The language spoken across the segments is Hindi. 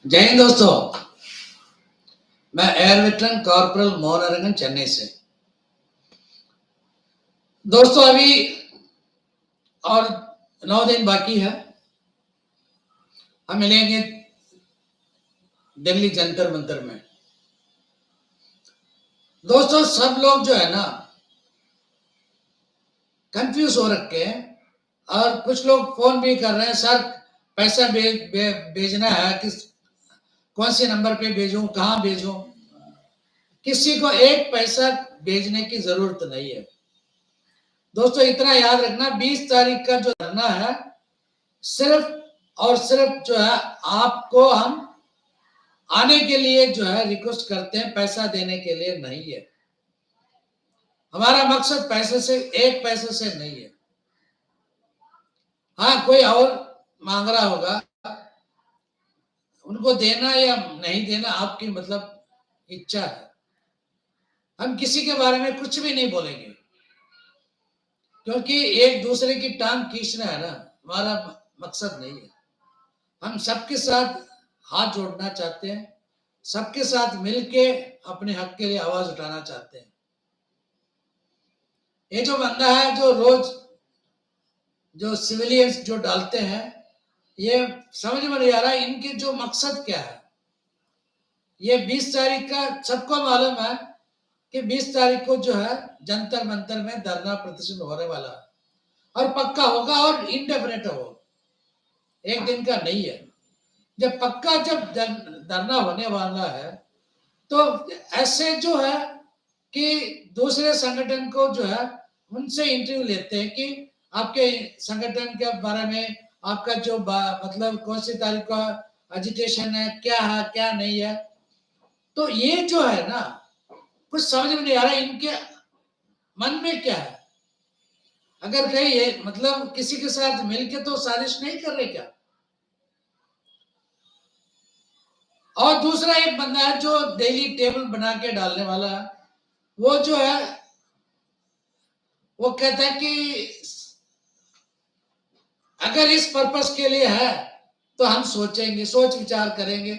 जय हिंद दोस्तों। मैं air veteran corporal Mohan Chennai से। दोस्तों अभी और 9 दिन बाकी है, हम मिलेंगे दिल्ली जंतर मंतर में। दोस्तों सब लोग जो है ना कंफ्यूज हो रखे हैं और कुछ लोग फोन भी कर रहे हैं, सर पैसा भेजना है, किस कौन से नंबर पे भेजूं, कहाँ भेजूं। किसी को एक पैसा भेजने की जरूरत नहीं है। दोस्तों इतना याद रखना, 20 तारीख का जो धरना है सिर्फ और सिर्फ जो है आपको हम आने के लिए जो है रिक्वेस्ट करते हैं, पैसा देने के लिए नहीं है। हमारा मकसद पैसे से, एक पैसे से नहीं है। हाँ कोई और मांग रहा होगा, उनको देना या नहीं देना आपकी मतलब इच्छा है। हम किसी के बारे में कुछ भी नहीं बोलेंगे, क्योंकि एक दूसरे की टांग खींचना है ना, हमारा मकसद नहीं है। हम सबके साथ हाथ जोड़ना चाहते हैं, सबके साथ मिलके अपने हक के लिए आवाज उठाना चाहते हैं। ये जो बंदा है जो रोज जो सिविलियंस जो डालते हैं, ये समझ में नहीं आ रहा इनके जो मकसद क्या है। ये 20 तारीख का सबको मालूम है कि 20 तारीख को जो है जंतर मंतर में धरना प्रदर्शन होने वाला है और पक्का होगा और इंडेफिनेट हो, एक दिन का नहीं है। जब पक्का जब धरना होने वाला है तो ऐसे जो है कि दूसरे संगठन को जो है उनसे इंटरव्यू लेते हैं कि आपके संगठन के बारे में आपका जो मतलब कौन सी तारीख का एजिटेशन है, क्या है क्या नहीं है। तो ये जो है ना कुछ समझ में नहीं आ रहा इनके मन में क्या है। अगर कहीं ये मतलब किसी के साथ मिलके तो साजिश नहीं कर रहे क्या। और दूसरा एक बंदा है जो डेली टेबल बना के डालने वाला है, वो जो है वो कहता है कि अगर इस पर्पस के लिए है तो हम सोचेंगे, सोच विचार करेंगे,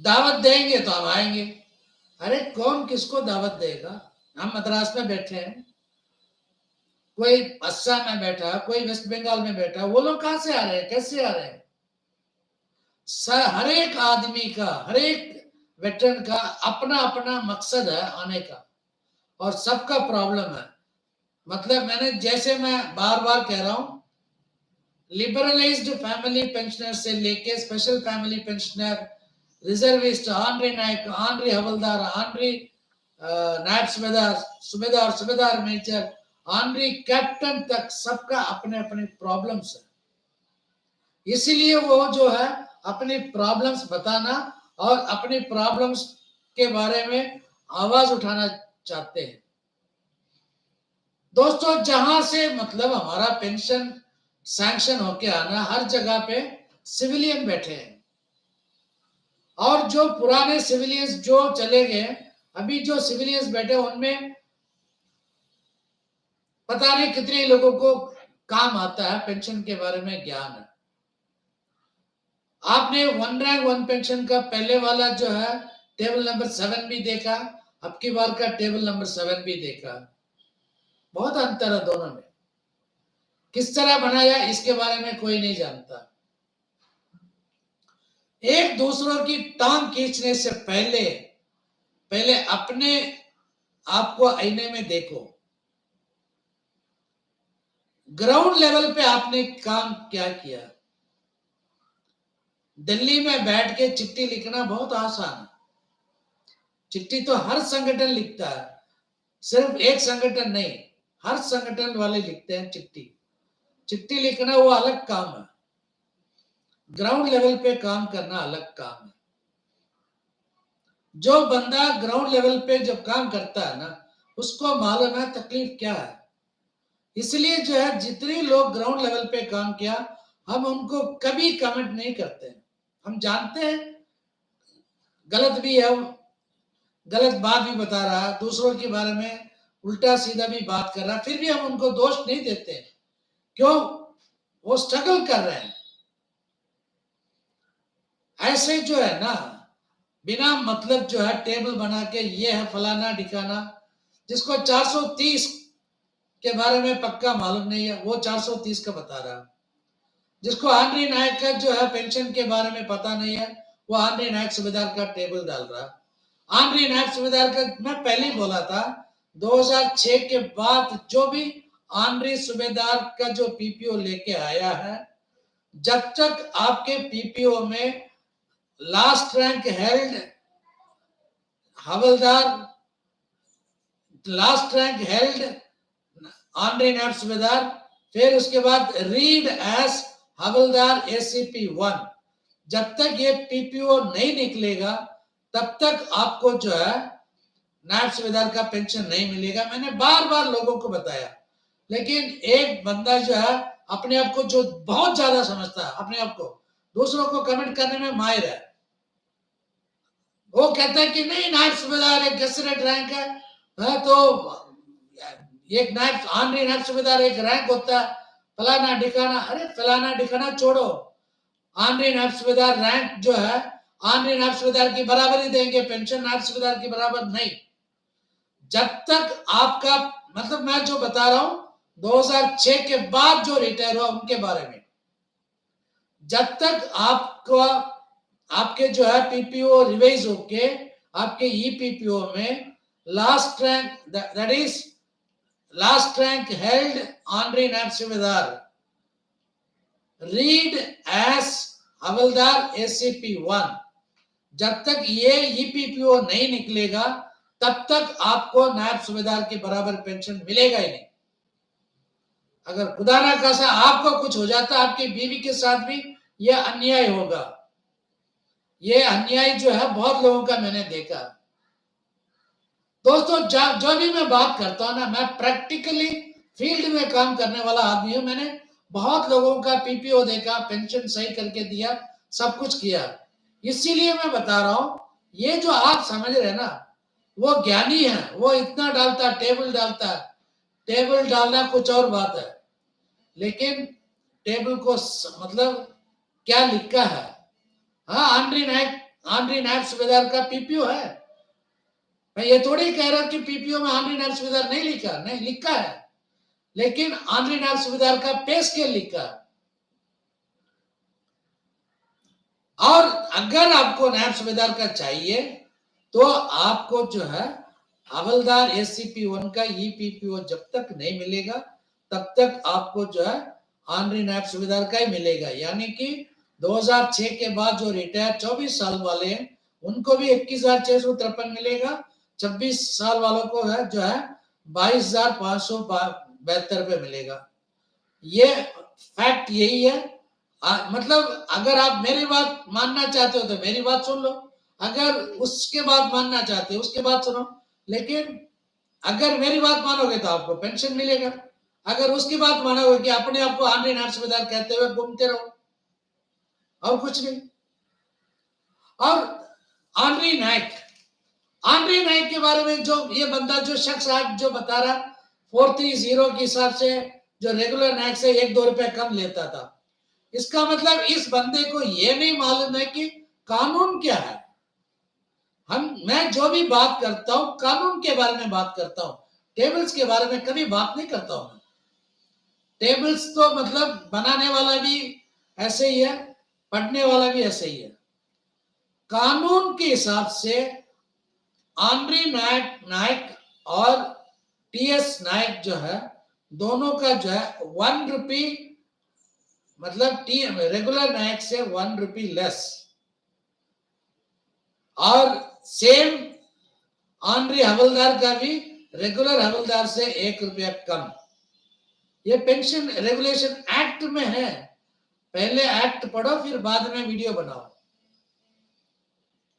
दावत देंगे तो हम आएंगे। अरे कौन किसको दावत देगा। हम मद्रास में बैठे हैं, कोई असम में बैठा, कोई वेस्ट बंगाल में बैठा, वो लोग कहां से आ रहे हैं, कैसे आ रहे हैं। हर एक आदमी का, हर एक वेटरन का अपना अपना मकसद है आने का और सबका प्रॉब्लम है। मतलब मैंने जैसे मैं बार बार कह रहा हूं, लिबरलाइज्ड फैमिली पेंशनर से लेके special family pensioner, reservist, honorary Naik, honorary Havildar, honorary नायब सूबेदार, सूबेदार, सूबेदार मेजर, ऑनरी कैप्टन तक सबका अपने अपने प्रॉब्लम्स है। इसीलिए वो जो है अपनी प्रॉब्लम्स बताना और अपनी प्रॉब्लम्स के बारे में आवाज उठाना चाहते हैं। दोस्तों जहां से मतलब हमारा पेंशन सैंक्शन होके आना, हर जगह पे सिविलियन बैठे हैं और जो पुराने सिविलियंस जो चले गए, अभी जो सिविलियंस बैठे उनमें पता नहीं कितने लोगों को काम आता है, पेंशन के बारे में ज्ञान है। आपने वन रैंक वन पेंशन का पहले वाला जो है टेबल नंबर 7 भी देखा, अब की बार का टेबल नंबर 7 भी देखा, बहुत अंतर है दोनों में। किस तरह बनाया इसके बारे में कोई नहीं जानता। एक दूसरों की टांग खींचने से पहले पहले अपने आप को आईने में देखो। ग्राउंड लेवल पे आपने काम क्या किया। दिल्ली में बैठ के चिट्ठी लिखना बहुत आसान है। चिट्ठी तो हर संगठन लिखता है, सिर्फ एक संगठन नहीं, हर संगठन वाले लिखते हैं चिट्ठी। चिट्ठी लिखना वो अलग काम है, ग्राउंड लेवल पे काम करना अलग काम है। जो बंदा ग्राउंड लेवल पे जब काम करता है ना, उसको मालूम है तकलीफ क्या है। इसलिए जो है जितने लोग ग्राउंड लेवल पे काम किया, हम उनको कभी कमेंट नहीं करते। हम जानते हैं गलत भी है, गलत बात भी बता रहा है, दूसरों के बारे में उल्टा सीधा भी बात कर रहा है, फिर भी हम उनको दोष नहीं देते। क्यों? वो स्ट्रगल कर रहे हैं। ऐसे जो है ना, बिना मतलब जो है टेबल बना के ये है फलाना ढिकाना, जिसको 430 के बारे में पक्का मालूम नहीं है वो 430 का बता रहा, जिसको आंद्री नायक का जो है पेंशन के बारे में पता नहीं है वो आंद्री नायक सूबेदार का टेबल डाल रहा। आंद्री नायक सूबेदार का मैं पहले ही बोला था, 2006 के बाद जो भी आंद्री सूबेदार का जो पीपीओ लेके आया है, जब तक आपके पीपीओ में लास्ट रैंक हेल्ड हवलदार, लास्ट रैंक हेल्ड आंद्री नायब सूबेदार, फिर उसके बाद रीड एस हवलदार एसीपी 1, जब तक ये पीपीओ नहीं निकलेगा तब तक आपको जो है नायब सूबेदार का पेंशन नहीं मिलेगा। मैंने बार बार लोगों को बताया, लेकिन एक बंदा जो है अपने आप को जो बहुत ज्यादा समझता है, अपने आप को दूसरों को कमेंट करने में माहिर है, वो कहता है कि नहीं नायब सूबेदार एक गेजेटेड रैंक है, तो एक नायब आंद्री नायब सूबेदार एक रैंक होता है, फलाना ढिकाना। अरे फलाना ढिकाना छोड़ो, आंद्री नायब सूबेदार रैंक जो है आंद्री नायब सूबेदार की बराबरी देंगे, पेंशन नायब सूबेदार की बराबर नहीं। जब तक आपका मतलब मैं जो बता रहा हूं 2006 के बाद जो रिटायर हुआ उनके बारे में, जब तक आपको आपके जो है पीपीओ रिवाइज होके आपके ई पीपीओ में last rank, that is last rank held honorary नायब सूबेदार, रीड एस हवलदार एसीपी 1, जब तक ये ईपीपीओ नहीं निकलेगा तब तक आपको नायब सूबेदार के बराबर पेंशन मिलेगा ही नहीं। अगर खुदा ना खासा आपको कुछ हो जाता, आपकी बीवी के साथ भी यह अन्याय होगा। ये अन्याय जो है बहुत लोगों का मैंने देखा। दोस्तों जो भी मैं बात करता हूं ना, मैं प्रैक्टिकली फील्ड में काम करने वाला आदमी हूं। मैंने बहुत लोगों का पीपीओ देखा, पेंशन सही करके दिया, सब कुछ किया। इसीलिए मैं बता रहा हूं, ये जो आप समझ रहे हैं ना, वो ज्ञानी है, वो इतना डालता, टेबल डालता। टेबल डालना कुछ और बात है, लेकिन टेबल को मतलब क्या लिखा है। हाँ, आंद्री नायब सूबेदार का पीपीओ है, मैं ये थोड़ी कह रहा कि पीपीओ में आंद्री नायब सूबेदार नहीं लिखा, नहीं लिखा है, लेकिन आंद्री नायब सूबेदार का पे स्केल लिखा। और अगर आपको नायब सूबेदार का चाहिए तो आपको जो है हवलदार एसीपी 1 का ईपीपीओ जब तक नहीं मिलेगा तब तक आपको जो है आंद्री नायब सूबेदार का ही मिलेगा। यानी कि 2006 के बाद जो रिटायर 24 साल वाले हैं उनको भी 21,653 मिलेगा, 26 साल वालों को है जो है 22,572 रुपए मिलेगा। ये फैक्ट यही है। मतलब अगर आप मेरी बात मानना चाहते हो तो मेरी बात सुन लो, अगर उसके बाद मानना चाहते हो उसके बाद सुनो, लेकिन अगर मेरी बात मानोगे तो आपको पेंशन मिलेगा, अगर उसकी बात मानोगे कि अपने आप को आंद्री नायब सूबेदार कहते हुए घूमते रहो, और कुछ नहीं। और आंद्री नायक के बारे में जो ये बंदा जो शख्स आज जो बता रहा 430 के हिसाब से जो रेगुलर नायक से 1-2 रुपए कम लेता था, इसका मतलब इस बंदे को ये नहीं मालूम है कि कानून क्या है। मैं जो भी बात करता हूं कानून के बारे में बात करता हूं, टेबल्स के बारे में कभी बात नहीं करता हूं। टेबल्स तो मतलब बनाने वाला भी ऐसे ही है, पढ़ने वाला भी ऐसे ही है। कानून के हिसाब से आंद्री नायक और टीएस नायक जो है दोनों का जो है 1 रुपी, मतलब रेगुलर नायक से 1 रुपी लेस, और सेम आंद्री हवलदार का भी रेगुलर हवलदार से 1 रुपया कम। ये पेंशन रेगुलेशन एक्ट में है, पहले एक्ट पढ़ो फिर बाद में वीडियो बनाओ।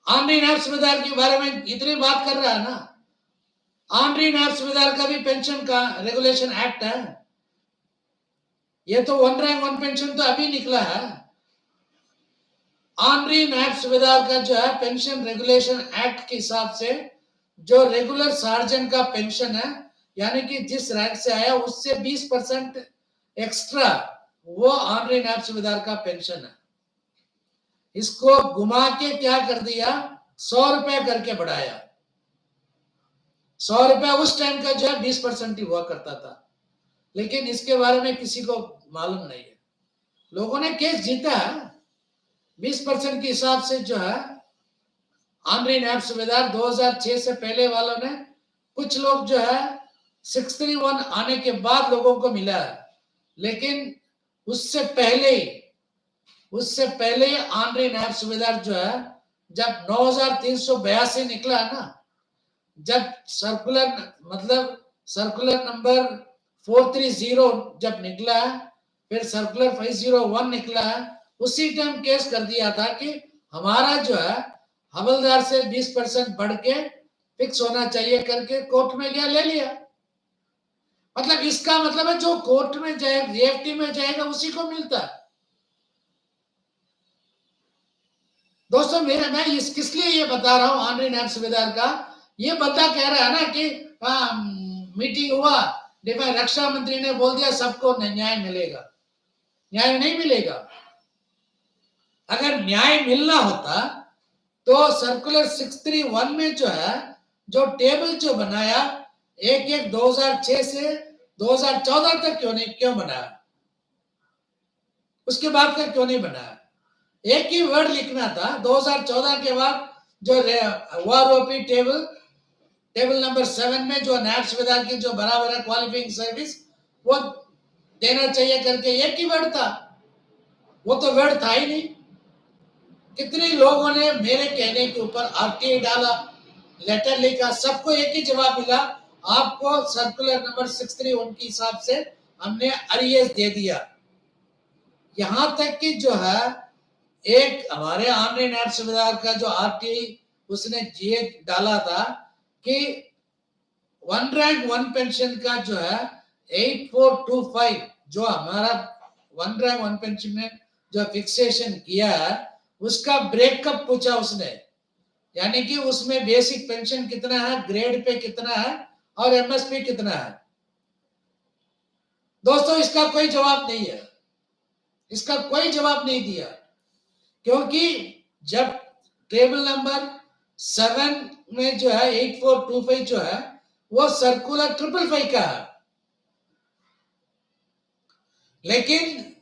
आंद्री नायब सूबेदार के बारे में इतनी बात कर रहा है ना, आंद्री नायब सूबेदार का भी पेंशन का रेगुलेशन एक्ट है। ये तो 1 रैंक 1 पेंशन तो अभी निकला है। आंद्री नायब सूबेदार का जो है पेंशन रेगुलेशन एक्ट के हिसाब से जो रेगुलर सार्जेंट का पेंशन है, यानी कि जिस रैंक से आया उससे 20% एक्स्ट्रा, वो आंद्री नायब सूबेदार का पेंशन है। इसको घुमा के क्या कर दिया, 100 रुपए करके बढ़ाया। 100 रुपया उस टाइम का जो है 20% ही हुआ करता था, लेकिन इसके बारे में किसी को मालूम नहीं है। लोगों ने केस जीता है 20% के हिसाब से जो है। आंद्रे नैब सूबेदार 2006 से पहले वालों ने, कुछ लोग जो है 631 आने के बाद लोगों को मिला है, लेकिन उससे पहले आंद्रे नैब सूबेदार जो है, जब 9382 निकला है ना, जब सर्कुलर नंबर 430 जब निकला, फिर सर्कुलर 501 निकला, उसी टाइम केस कर दिया था कि हमारा जो है हवलदार से 20% बढ़ के फिक्स होना चाहिए करके कोर्ट में गया, ले लिया। मतलब इसका मतलब है जो कोर्ट में जाएगा, जेएफटी में जाएगा, उसी को मिलता है। दोस्तों मैं किस लिए ये बता रहा हूं आंद्रे नैब सूबेदार का, ये बंदा कह रहा है ना कि मीटिंग हुआ, रक्षा मंत्री ने बोल दिया सबको न्याय मिलेगा। न्याय नहीं मिलेगा। अगर न्याय मिलना होता तो सर्कुलर 631 में जो है, जो टेबल जो बनाया 2006 से 2014 तक क्यों बनाया, उसके बाद का क्यों नहीं बनाया? एक ही वर्ड लिखना था। 2014 के बाद जो वारोपी टेबल नंबर 7 में जो नैब सूबेदार की जो बराबर है क्वालिफाइंग सर्विस, वो देना चाहिए करके एक ही वर्ड था। वो तो वर्ड था ही नहीं। कितने लोगों ने मेरे कहने के ऊपर आरटीआई डाला, लेटर लिखा, सबको एक ही जवाब मिला, आपको सर्कुलर नंबर 631 के हिसाब से हमने अरियस दे दिया। यहां तक कि जो है एक हमारे आंद्रे नैब सूबेदार का जो आरटीआई उसने जीए डाला था कि 1 रैंक 1 पेंशन का जो है 8425, जो हमारा 1 रैंक 1 पेंशन में जो फिक्सेशन किया है, उसका ब्रेकअप पूछा उसने, यानी कि उसमें बेसिक पेंशन कितना है, ग्रेड पे कितना है और एमएसपी कितना है। दोस्तों इसका कोई जवाब नहीं है, इसका कोई जवाब नहीं दिया, क्योंकि जब टेबल नंबर 7 में जो है 8425 जो है वो सर्कुलर 555 का है, लेकिन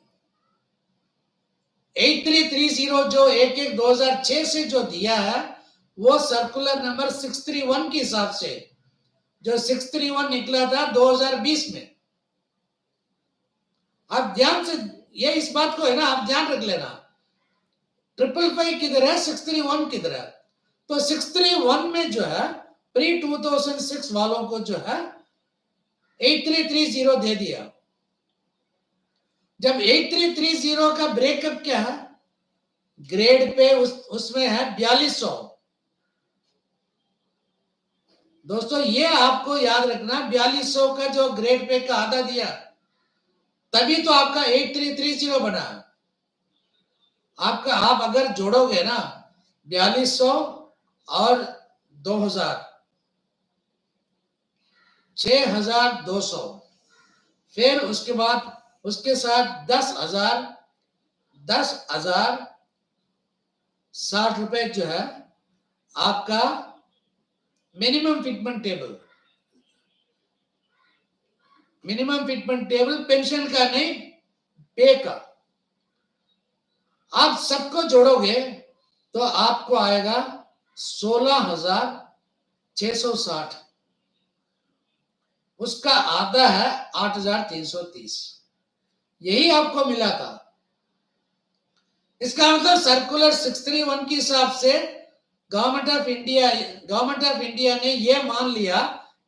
8330 जो 2006 से जो दिया है वो सर्कुलर नंबर 631 के हिसाब से, जो 631 निकला था 2020 में। आप ध्यान से ये इस बात को है ना, आप ध्यान रख लेना, 555 किधर है, 631 किधर है। तो 631 में जो है प्री 2006 वालों को जो है 8330 दे दिया। जब 8330 का ब्रेकअप क्या है, ग्रेड पे उसमें है 4200। दोस्तों ये आपको याद रखना, 4200 का जो ग्रेड पे का आधा दिया, तभी तो आपका 8330 बना। आपका आप अगर जोड़ोगे ना 4200 और 2000, 6200, फिर उसके बाद उसके साथ 10,000 60 रुपए जो है आपका मिनिमम फिटमेंट टेबल पेंशन का नहीं, पे का। आप सबको जोड़ोगे तो आपको आएगा 16,660, उसका आधा है 8,330, यही आपको मिला था। इसका मतलब सर्कुलर 631 के हिसाब से गवर्नमेंट ऑफ इंडिया ने यह मान लिया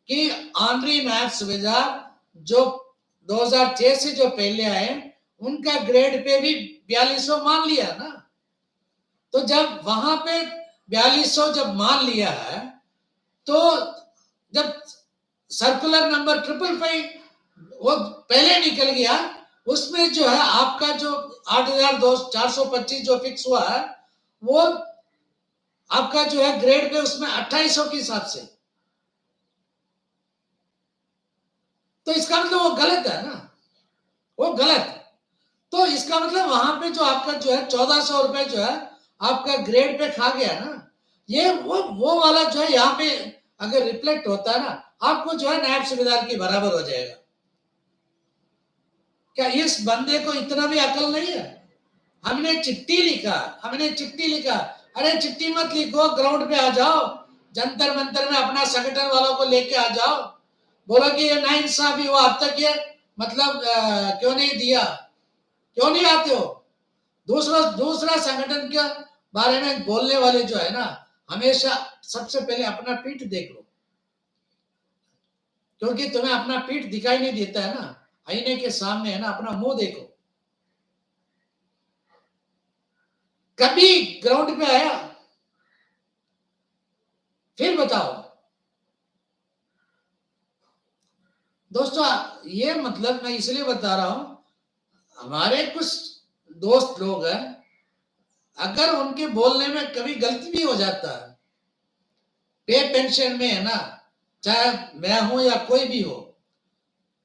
कि आंद्रे नैब सूबेदार जो 2006 से जो पहले आए उनका ग्रेड पे भी 4200 मान लिया ना। तो जब वहां पे 4200 जब मान लिया है, तो जब सर्कुलर नंबर 555 वो पहले निकल गया, उसमें जो है आपका जो 8,425 जो फिक्स हुआ है, वो आपका जो है ग्रेड पे उसमें 2800 के हिसाब से। तो इसका मतलब वो गलत है ना, वो गलत। तो इसका मतलब वहां पे जो आपका जो है 1400 रुपए जो है आपका ग्रेड पे खा गया ना, ये वो वाला जो है यहाँ पे अगर रिफ्लेक्ट होता है ना, आपको जो है नायब सूबेदार की बराबर हो जाएगा। क्या इस बंदे को इतना भी अकल नहीं है? हमने चिट्ठी लिखा, अरे चिट्ठी मत लिखो, ग्राउंड पे आ जाओ, जंतर मंतर में अपना संगठन वालों को लेके आ जाओ, बोलो कि ये नाइंसाफी हुआ अब तक, ये मतलब क्यों नहीं दिया, क्यों नहीं आते हो? दूसरा संगठन के बारे में बोलने वाले जो है ना, हमेशा सबसे पहले अपना पीठ देख लो, क्योंकि तुम्हें अपना पीठ दिखाई नहीं देता है ना, आईने के सामने है ना, अपना मुंह देखो। कभी ग्राउंड पे आया? फिर बताओ दोस्तों, ये मतलब मैं इसलिए बता रहा हूं, हमारे कुछ दोस्त लोग हैं, अगर उनके बोलने में कभी गलती भी हो जाता है, पे पेंशन में है ना, चाहे मैं हूं या कोई भी हो,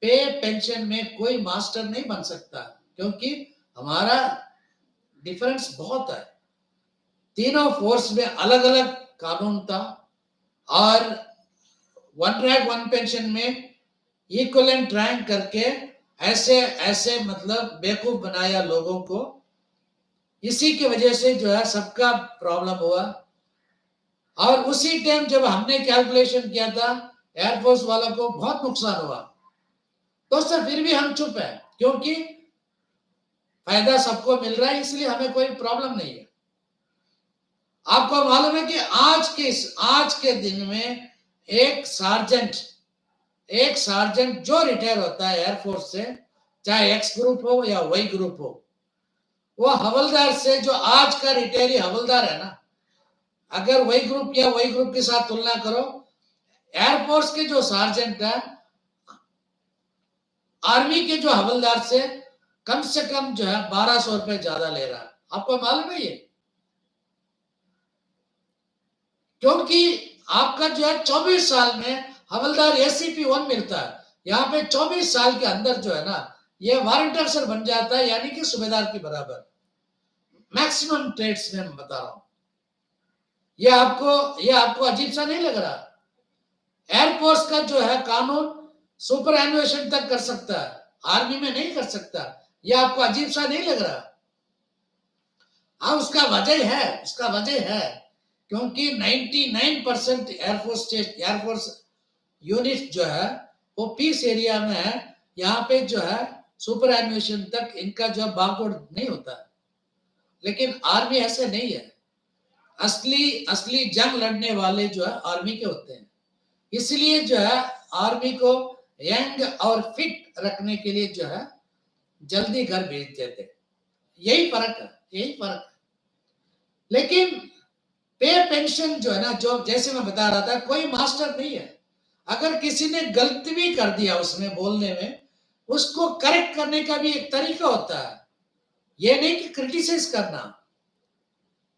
पे पेंशन में कोई मास्टर नहीं बन सकता, क्योंकि हमारा डिफरेंस बहुत है। तीनों फोर्स में अलग अलग कानून था, और वन रैंक वन पेंशन में इक्वलेंट रैंक करके ऐसे ऐसे मतलब बेवकूफ बनाया लोगों को, इसी की वजह से जो है सबका प्रॉब्लम हुआ। और उसी टाइम जब हमने कैलकुलेशन किया था, एयरफोर्स वालों को बहुत नुकसान हुआ। दोस्तों फिर भी हम चुप है, क्योंकि फायदा सबको मिल रहा है, इसलिए हमें कोई प्रॉब्लम नहीं है। आपको मालूम है कि आज के दिन में एक सार्जेंट जो रिटायर होता है एयरफोर्स से, चाहे एक्स ग्रुप हो या वाई ग्रुप हो, वो हवलदार से, जो आज का रिटायरी हवलदार है ना, अगर वाई ग्रुप या वाई ग्रुप के साथ तुलना करो, एयरफोर्स के जो सार्जेंट है आर्मी के जो हवलदार से कम जो है 1200 रुपए ज्यादा ले रहा है। आपको मालूम है ये? क्योंकि आपका जो है 24 साल में हवलदार एसीपी 1 मिलता है, यहाँ पे 24 साल के अंदर जो है ना, ये वारंट अफसर बन जाता है, यानी कि सूबेदार के बराबर। मैक्सिमम ट्रेड्स में बता रहा हूं, ये आपको अजीब सा नहीं लग रहा? एयरफोर्स का जो है कानून सुपर एनुएशन तक कर सकता है, आर्मी में नहीं कर सकता। ये आपको अजीब सा नहीं लग रहा? हाँ, उसका वजह है क्योंकि 99% एयरफोर्स यूनिट जो है वो पीस एरिया में है। यहाँ पे जो है सुपर एनुएशन तक इनका जो है बारकोड नहीं होता, लेकिन आर्मी ऐसे नहीं है। असली जंग लड़ने वाले जो है आर्मी के होते हैं, इसलिए जो है आर्मी को यंग और फिट रखने के लिए जो है जल्दी घर भेज देते। यही फर्क है। लेकिन पे पेंशन जो है ना, जो जैसे मैं बता रहा था, कोई मास्टर नहीं है। अगर किसी ने गलती भी कर दिया उसमें बोलने में, उसको करेक्ट करने का भी एक तरीका होता है। ये नहीं कि क्रिटिसाइज करना।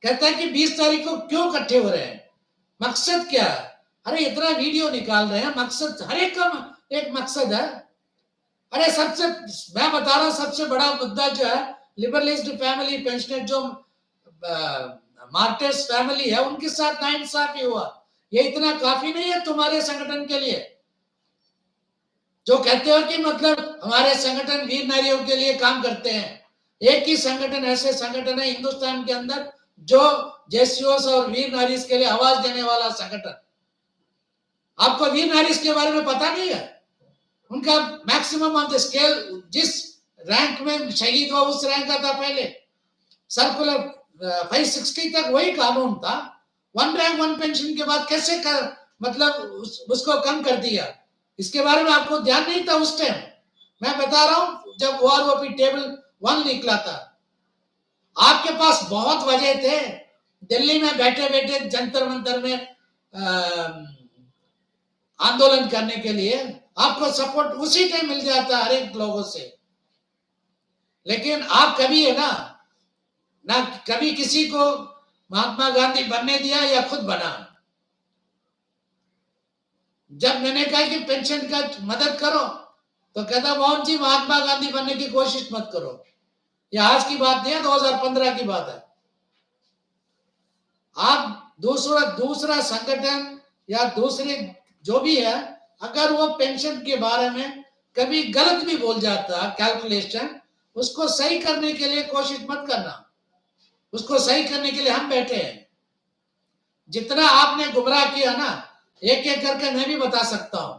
कहता है कि 20 तारीख को क्यों इकट्ठे हो रहे हैं, मकसद क्या है? अरे इतना वीडियो निकाल रहे हैं, मकसद हर एक का एक मकसद है। अरे मैं बता रहा हूं, सबसे बड़ा मुद्दा जो है लिबरलिस्ट फैमिली पेंशनर, जो मार्टिस फैमिली है, उनके साथ नाइंसाफी हुआ। ये इतना काफी नहीं है तुम्हारे संगठन के लिए, जो कहते हो कि मतलब हमारे संगठन वीर नारियों के लिए काम करते हैं। एक ही संगठन, ऐसे संगठन है हिंदुस्तान के अंदर जो जेसीओस और वीर नारीज के लिए आवाज देने वाला संगठन। आपको वीर नारीज के बारे में पता नहीं है? उनका मैक्सिमम ऑन द स्केल, जिस रैंक में शहीद हुआ उस रैंक का था पहले, सर्कुलर 560 तक वही कानून था। वन रैंक वन पेंशन के बाद कैसे मतलब उसको कम कर दिया, इसके बारे में आपको ध्यान नहीं था उस टाइम। मैं बता रहा हूं, जब ओआरओपी टेबल 1 निकला था, आपके पास बहुत वजह थे दिल्ली में बैठे बैठे जंतर मंतर में आंदोलन करने के लिए। आपको सपोर्ट उसी टाइम मिल जाता हर एक लोगों से। लेकिन आप कभी है ना कभी किसी को महात्मा गांधी बनने दिया या खुद बना। जब मैंने कहा कि पेंशन का मदद करो, तो कहता मोहन जी महात्मा गांधी बनने की कोशिश मत करो। यह आज की बात नहीं है, 2015 की बात है। आप दूसरा दूसरा संगठन या दूसरे जो भी है, अगर वो पेंशन के बारे में कभी गलत भी बोल जाता कैलकुलेशन, उसको सही करने के लिए कोशिश मत करना। उसको सही करने के लिए हम बैठे हैं। जितना आपने गुमराह किया ना, एक एक करके मैं भी बता सकता हूं,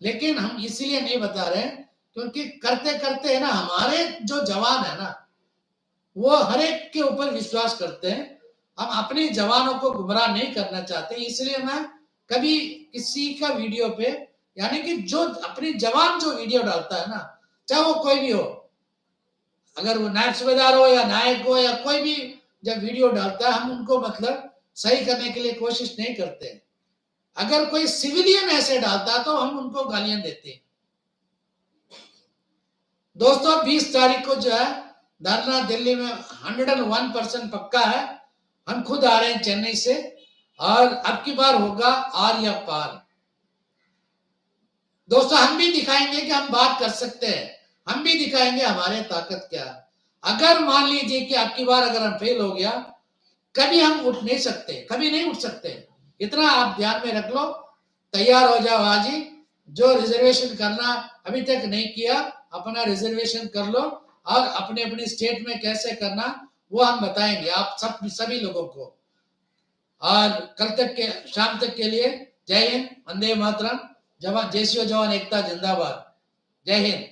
लेकिन हम इसीलिए नहीं बता रहे क्योंकि करते करते है ना, हमारे जो जवान है ना, वो हर एक के ऊपर विश्वास करते हैं। हम अपने जवानों को गुमराह नहीं करना चाहते, इसलिए मैं कभी किसी का वीडियो पे, यानी कि जो अपने जवान जो वीडियो डालता है ना, चाहे वो कोई भी हो, अगर वो नायब सूबेदार हो या नायक हो या कोई भी, जब वीडियो डालता है हम उनको मतलब सही करने के लिए कोशिश नहीं करते। अगर कोई सिविलियन ऐसे डालता है तो हम उनको गालियां देते हैं। दोस्तों 20 तारीख को जो है धरना दिल्ली में 101% पक्का है। हम खुद आ रहे हैं चेन्नई से, और अब की बार होगा आर या पार। दोस्तों हम भी दिखाएंगे कि हम बात कर सकते हैं, हम भी दिखाएंगे हमारे ताकत क्या है। अगर मान लीजिए कि अब की बार अगर हम फेल हो गया, कभी हम उठ नहीं सकते, कभी नहीं उठ सकते। इतना आप ध्यान में रख लो, तैयार हो जाओ आज ही। जो रिजर्वेशन करना अभी तक नहीं किया, अपना रिजर्वेशन कर लो, और अपने अपने स्टेट में कैसे करना वो हम बताएंगे आप सब सभी लोगों को। और कल तक के शाम तक के लिए जय हिंद, वंदे मातरम, जवान जय श्री जवान एकता जिंदाबाद, जय हिंद।